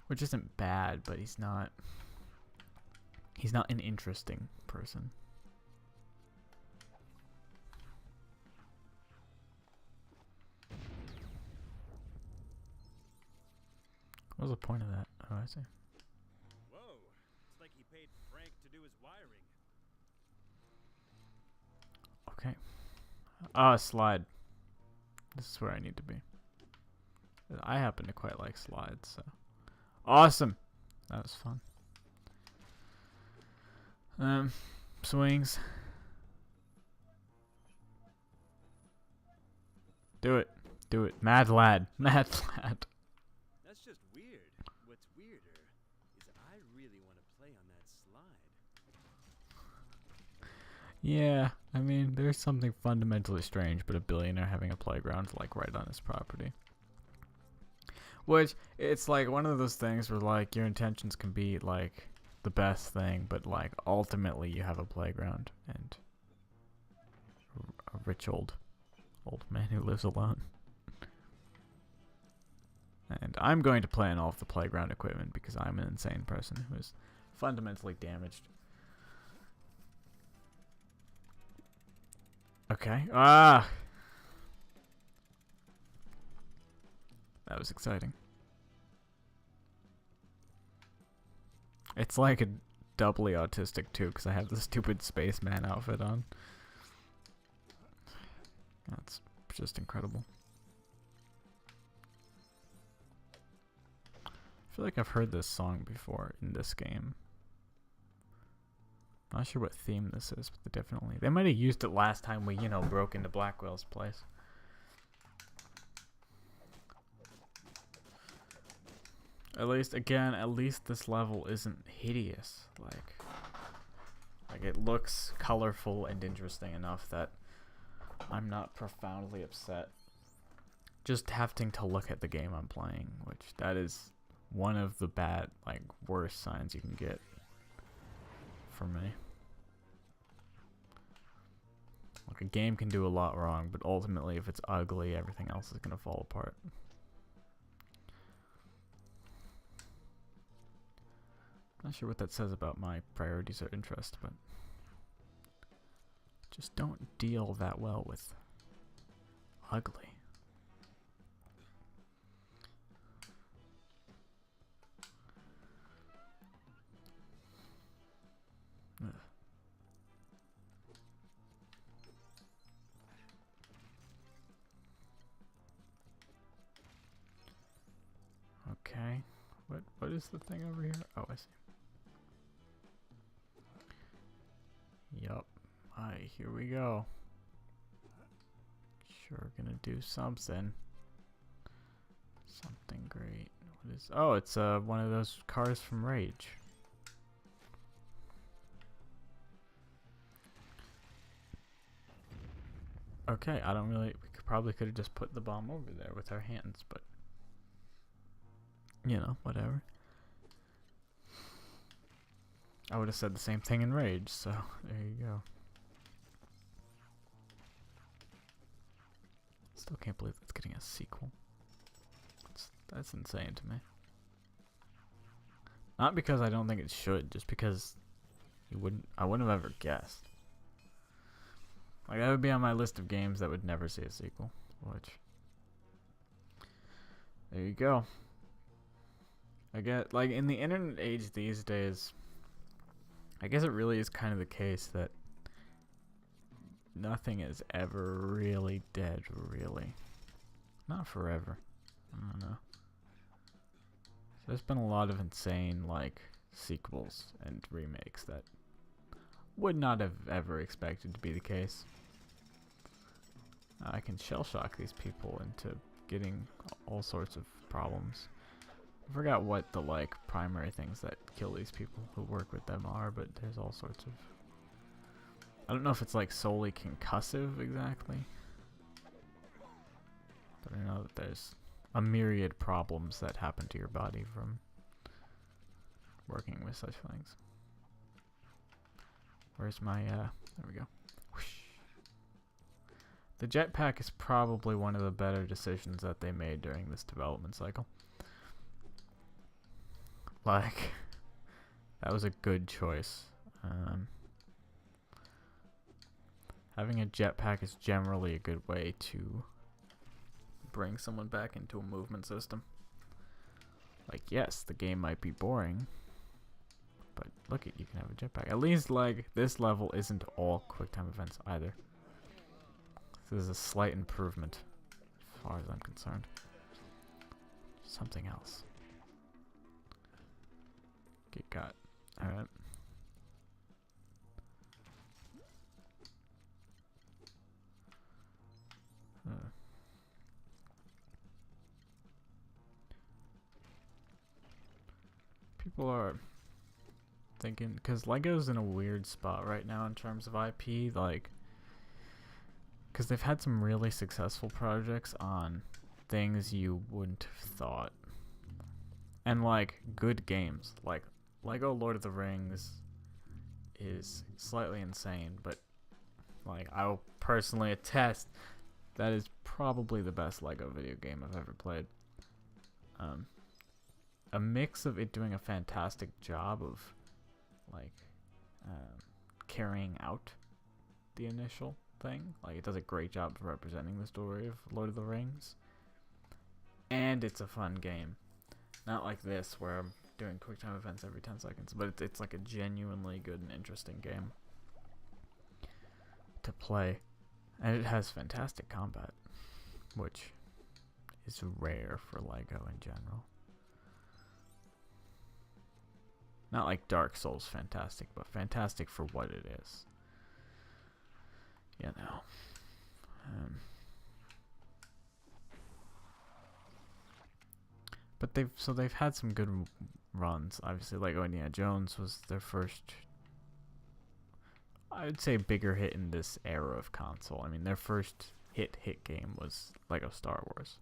[SPEAKER 1] Which isn't bad, but he's not an interesting person. What was the point of that? Oh, I see.
[SPEAKER 4] Whoa, it's like he paid Frank to do his wiring.
[SPEAKER 1] Okay. Ah, slide. This is where I need to be. I happen to quite like slides, so. Awesome! That was fun. Swings. Do it. Do it. Mad lad. Mad lad.
[SPEAKER 4] That's just weird. What's weirder is I really want to play on that slide.
[SPEAKER 1] Yeah, I mean, there's something fundamentally strange but a billionaire having a playground, like, right on his property. Which, it's like one of those things where, like, your intentions can be, like, the best thing, but, like, ultimately you have a playground and a rich old man who lives alone. And I'm going to play on all of the playground equipment because I'm an insane person who is fundamentally damaged. Okay. Ah! That was exciting. It's like a doubly autistic too, because I have the stupid spaceman outfit on. That's just incredible. I feel like I've heard this song before in this game. Not sure what theme this is, but they might have used it last time we, you know, broke into Blackwell's place. At least this level isn't hideous. Like it looks colorful and interesting enough that I'm not profoundly upset just having to look at the game I'm playing, which that is one of the bad, like, worst signs you can get for me. Like, a game can do a lot wrong, but ultimately if it's ugly, everything else is gonna fall apart. Not sure what that says about my priorities or interest, but just don't deal that well with ugly. Ugh. Okay. What is the thing over here? Oh, I see. Yup. Alright, here we go. Sure gonna do something. Something great. What is... Oh, it's one of those cars from Rage. Okay, I don't really... We probably could have just put the bomb over there with our hands, but... You know, whatever. I would have said the same thing in Rage, so there you go. Still can't believe it's getting a sequel. That's insane to me. Not because I don't think it should, just because I wouldn't have ever guessed. Like, that would be on my list of games that would never see a sequel, which... There you go. I get, like, in the internet age these days, I guess it really is kind of the case that nothing is ever really dead, really. Not forever. I don't know. There's been a lot of insane, like, sequels and remakes that would not have ever expected to be the case. I can shell shock these people into getting all sorts of problems. I forgot what the, like, primary things that kill these people who work with them are, but there's all sorts of... I don't know if it's, like, solely concussive exactly. But I know that there's a myriad problems that happen to your body from working with such things. Where's my, there we go. Whoosh. The jetpack is probably one of the better decisions that they made during this development cycle. Like, that was a good choice. Having a jetpack is generally a good way to bring someone back into a movement system. Like, yes, the game might be boring, but look, you can have a jetpack. At least, like, this level isn't all QuickTime events either. This is a slight improvement, as far as I'm concerned. Something else. Get got. Alright. People are thinking, because Lego's in a weird spot right now in terms of IP, like, because they've had some really successful projects on things you wouldn't have thought. And, like, good games. Like, Lego Lord of the Rings is slightly insane, but, like, I will personally attest that is probably the best Lego video game I've ever played. A mix of it doing a fantastic job of, like, carrying out the initial thing. Like, it does a great job of representing the story of Lord of the Rings. And it's a fun game. Not like this, where I'm doing QuickTime events every 10 seconds, but it's like a genuinely good and interesting game to play. And it has fantastic combat, which is rare for Lego in general. Not like Dark Souls fantastic, but fantastic for what it is. You know. But they've had some good runs. Obviously, Lego Indiana Jones was their first, I would say, bigger hit in this era of console. I mean, their first hit game was Lego Star Wars.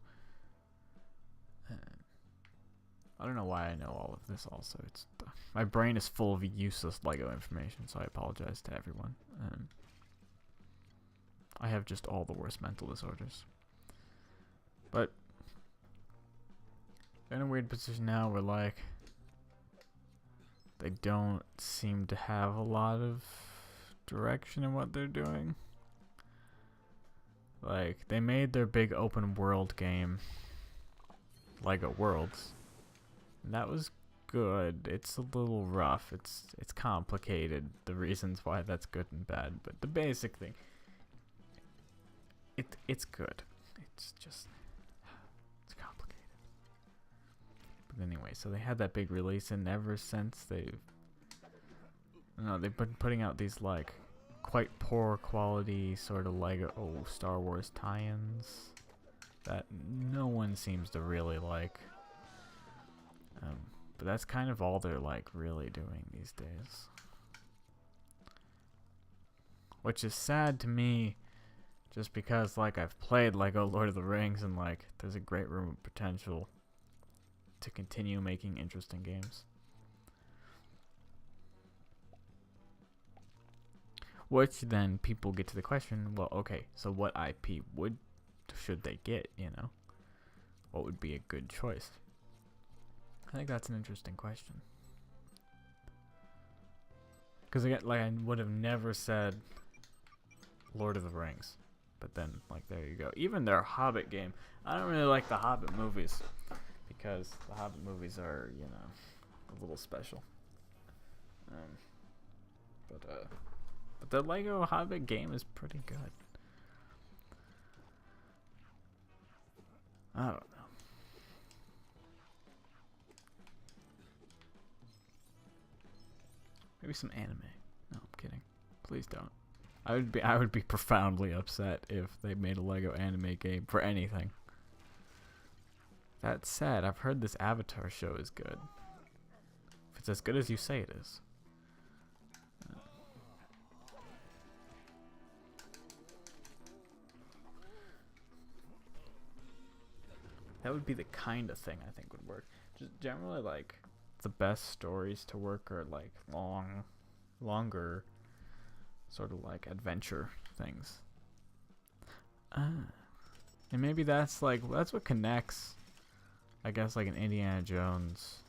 [SPEAKER 1] I don't know why I know all of this also. My brain is full of useless Lego information, so I apologize to everyone. I have just all the worst mental disorders. But they're in a weird position now where, like, they don't seem to have a lot of direction in what they're doing. Like, they made their big open world game, Lego Worlds, and that was good. It's a little rough. It's complicated, the reasons why that's good and bad, but the basic thing, it's good. It's just, it's complicated. But anyway, so they had that big release, and ever since they've been putting out these like quite poor quality sort of Lego Star Wars tie-ins that no one seems to really like. But that's kind of all they're like really doing these days, which is sad to me, just because like I've played Lego Lord of the Rings, and like there's a great room of potential to continue making interesting games. Which then people get to the question, well, okay, so what IP should they get, you know? What would be a good choice? I think that's an interesting question. Because again, like, I would have never said Lord of the Rings. But then, like, there you go. Even their Hobbit game. I don't really like the Hobbit movies, because the Hobbit movies are, you know, a little special. But the Lego Hobbit game is pretty good. I don't know. Maybe some anime. No, I'm kidding. Please don't. I would be profoundly upset if they made a Lego anime game for anything. That said, I've heard this Avatar show is good. If it's as good as you say it is. That would be the kind of thing I think would work. Just generally, like, the best stories to work are like longer, sort of like adventure things. And maybe that's what connects, I guess, like an Indiana Jones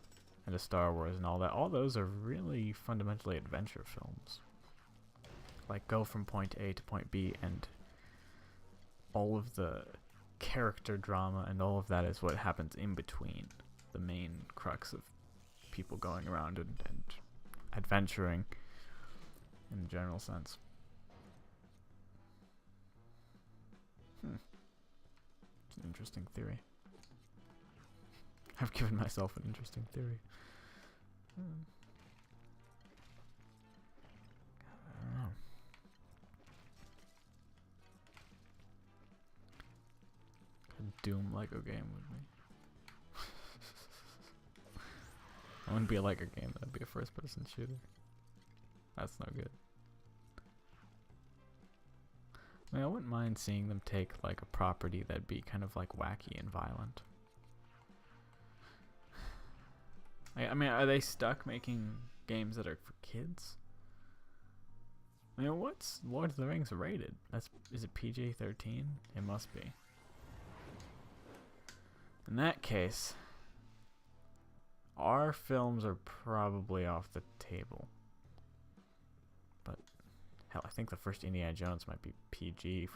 [SPEAKER 1] and a Star Wars and all that. All those are really fundamentally adventure films. Like, go from point A to point B, and all of the character drama and all of that is what happens in between the main crux of people going around and adventuring in a general sense. It's an interesting theory. I've given myself an interesting theory. I don't know. A Doom Lego game would be. It wouldn't be a Lego game, that'd be a first-person shooter. That's no good. I mean, I wouldn't mind seeing them take like a property that'd be kind of like wacky and violent. I mean, are they stuck making games that are for kids? I mean, what's Lord of the Rings rated? Is it PG-13? It must be. In that case, our films are probably off the table. But hell, I think the first Indiana Jones might be PG,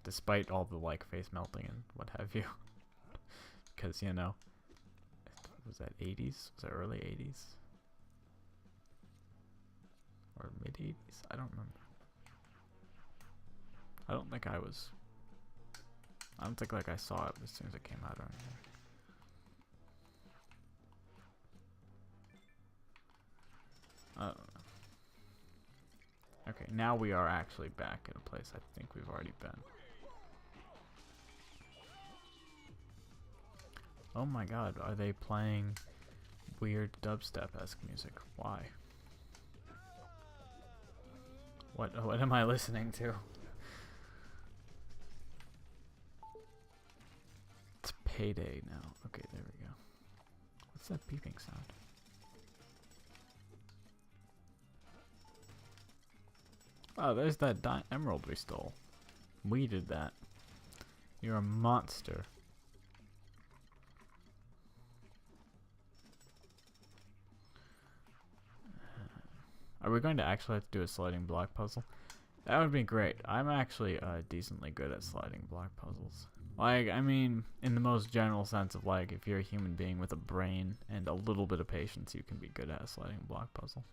[SPEAKER 1] despite all the like face melting and what have you. Because, you know, was that 80s? Was that early 80s? Or mid 80s? I don't remember. I don't think like I saw it as soon as it came out or anything. I don't know. Okay, now we are actually back at a place I think we've already been. Oh my god, are they playing weird dubstep-esque music? Why? What am I listening to? It's payday now. Okay, there we go. What's that beeping sound? Oh, there's that emerald we stole. We did that. You're a monster. Are we going to actually have to do a sliding block puzzle? That would be great. I'm actually decently good at sliding block puzzles. Like, I mean, in the most general sense of, like, if you're a human being with a brain and a little bit of patience, you can be good at a sliding block puzzle.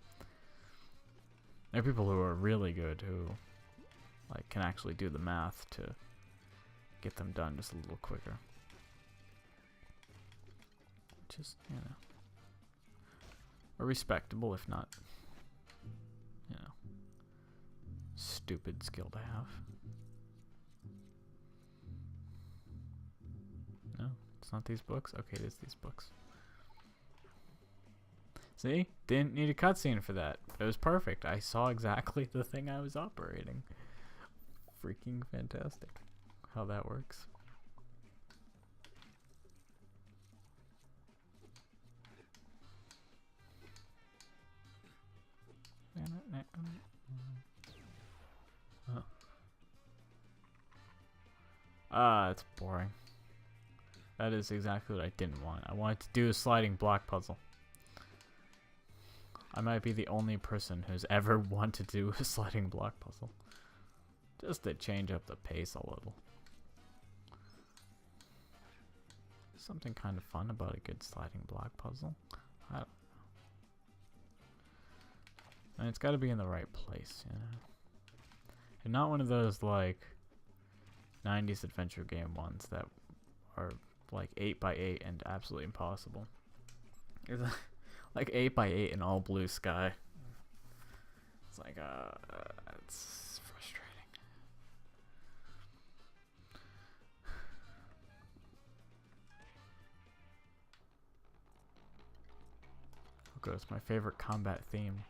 [SPEAKER 1] There are people who are really good who, like, can actually do the math to get them done just a little quicker. Just, you know, a respectable, if not, you know, stupid skill to have. No, it's not these books? Okay, it is these books. See? Didn't need a cutscene for that. It was perfect. I saw exactly the thing I was operating. Freaking fantastic how that works. It's boring. That is exactly what I didn't want. I wanted to do a sliding block puzzle. I might be the only person who's ever wanted to do a sliding block puzzle. Just to change up the pace a little. Something kind of fun about a good sliding block puzzle. I don't know. And it's got to be in the right place, you know. And not one of those like 90s adventure game ones that are like 8x8 and absolutely impossible. It's like 8x8 in all blue sky. It's like it's frustrating. Oh god, it's my favorite combat theme.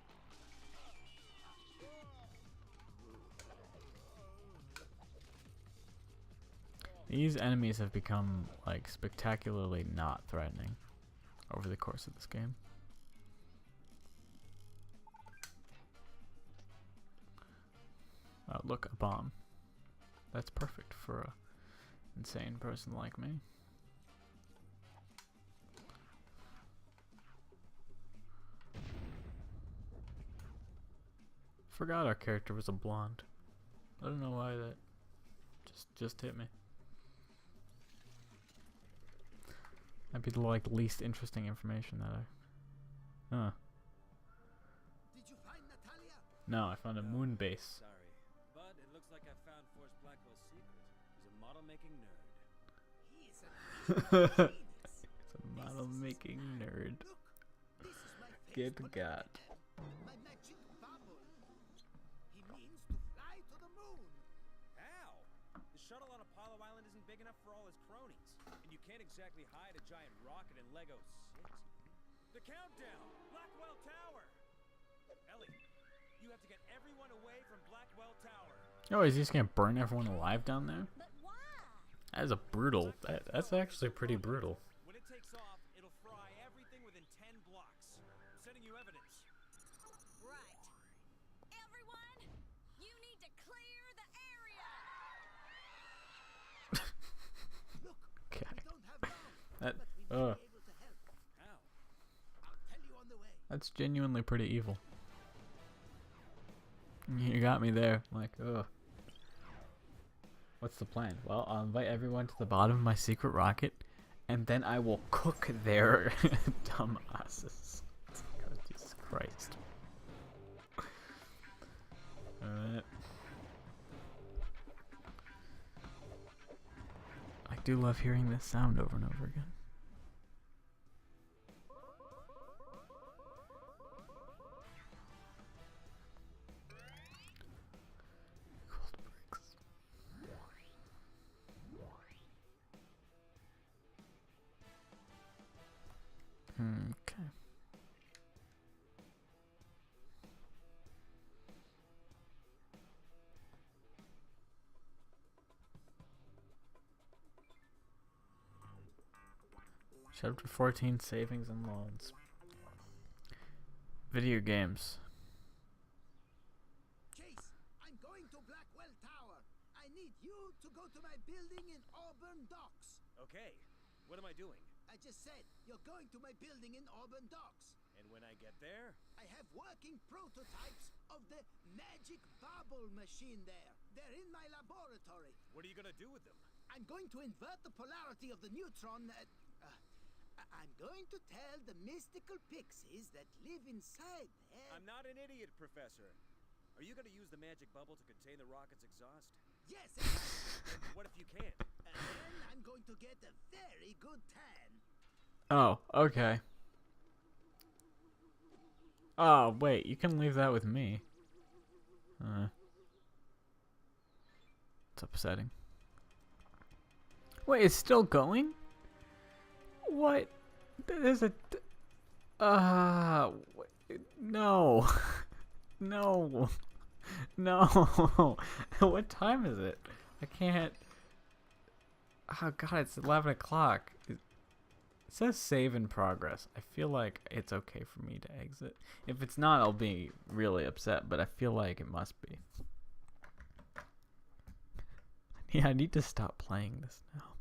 [SPEAKER 1] These enemies have become like spectacularly not threatening over the course of this game. Look, a bomb. That's perfect for a insane person like me. Forgot our character was a blonde. I don't know why that just hit me. That'd be the like least interesting information that I.
[SPEAKER 6] Did you find Natalia?
[SPEAKER 1] No, I found a moon base.
[SPEAKER 4] Sorry, but it looks like I found Force Blackwell's secret. He's a model-making nerd.
[SPEAKER 6] He's a genius.
[SPEAKER 1] It's a model making nerd.
[SPEAKER 6] Look, this is my
[SPEAKER 1] Get
[SPEAKER 6] Facebook
[SPEAKER 1] got.
[SPEAKER 6] my magic bubble. He means to fly to the moon.
[SPEAKER 4] How? The shuttle on Apollo Island isn't big enough for all his cronies. And you can't exactly hide a giant rocket in Lego City. The countdown! Blackwell Tower! Ellie, you have to get everyone away from Blackwell Tower.
[SPEAKER 1] Oh, is he just gonna burn everyone alive down there?
[SPEAKER 3] But why?
[SPEAKER 1] That is a brutal. That's actually pretty brutal.
[SPEAKER 4] When it takes off, it'll fry everything within 10 blocks. I'm sending you evidence.
[SPEAKER 3] Right. Everyone, you need to clear the area.
[SPEAKER 6] Look,
[SPEAKER 1] Okay.
[SPEAKER 6] we don't have long,
[SPEAKER 1] That.
[SPEAKER 6] but we may be able to help.
[SPEAKER 4] How?
[SPEAKER 6] I'll tell you on the way.
[SPEAKER 1] That's genuinely pretty evil. You got me there. Like, ugh. What's the plan? Well, I'll invite everyone to the bottom of my secret rocket, and then I will cook their dumb asses. God, Jesus Christ. Alright. I do love hearing this sound over and over again. Cold bricks. Okay. Chapter 14, Savings and Loans. Video games.
[SPEAKER 6] Chase, I'm going to Blackwell Tower. I need you to go to my building in Auburn Docks.
[SPEAKER 4] Okay, what am I doing?
[SPEAKER 6] I just said you're going to my building in Auburn Docks.
[SPEAKER 4] And when I get there,
[SPEAKER 6] I have working prototypes of the magic bubble machine there. They're in my laboratory.
[SPEAKER 4] what are you gonna do with them?
[SPEAKER 6] I'm going to invert the polarity of the neutron. I'm going to tell the mystical pixies that live inside there.
[SPEAKER 4] I'm not an idiot, Professor. Are you gonna use the magic bubble to contain the rocket's exhaust?
[SPEAKER 6] Yes, exactly.
[SPEAKER 4] What if you can't?
[SPEAKER 6] And then I'm going to get a very good tan.
[SPEAKER 1] Oh, okay. Oh, wait, you can leave that with me. It's upsetting. Wait, it's still going? What? There's a... no. No. No. What time is it? I can't... Oh god, it's 11 o'clock. It says save in progress. I feel like it's okay for me to exit. If it's not, I'll be really upset, but I feel like it must be. Yeah, I need to stop playing this now.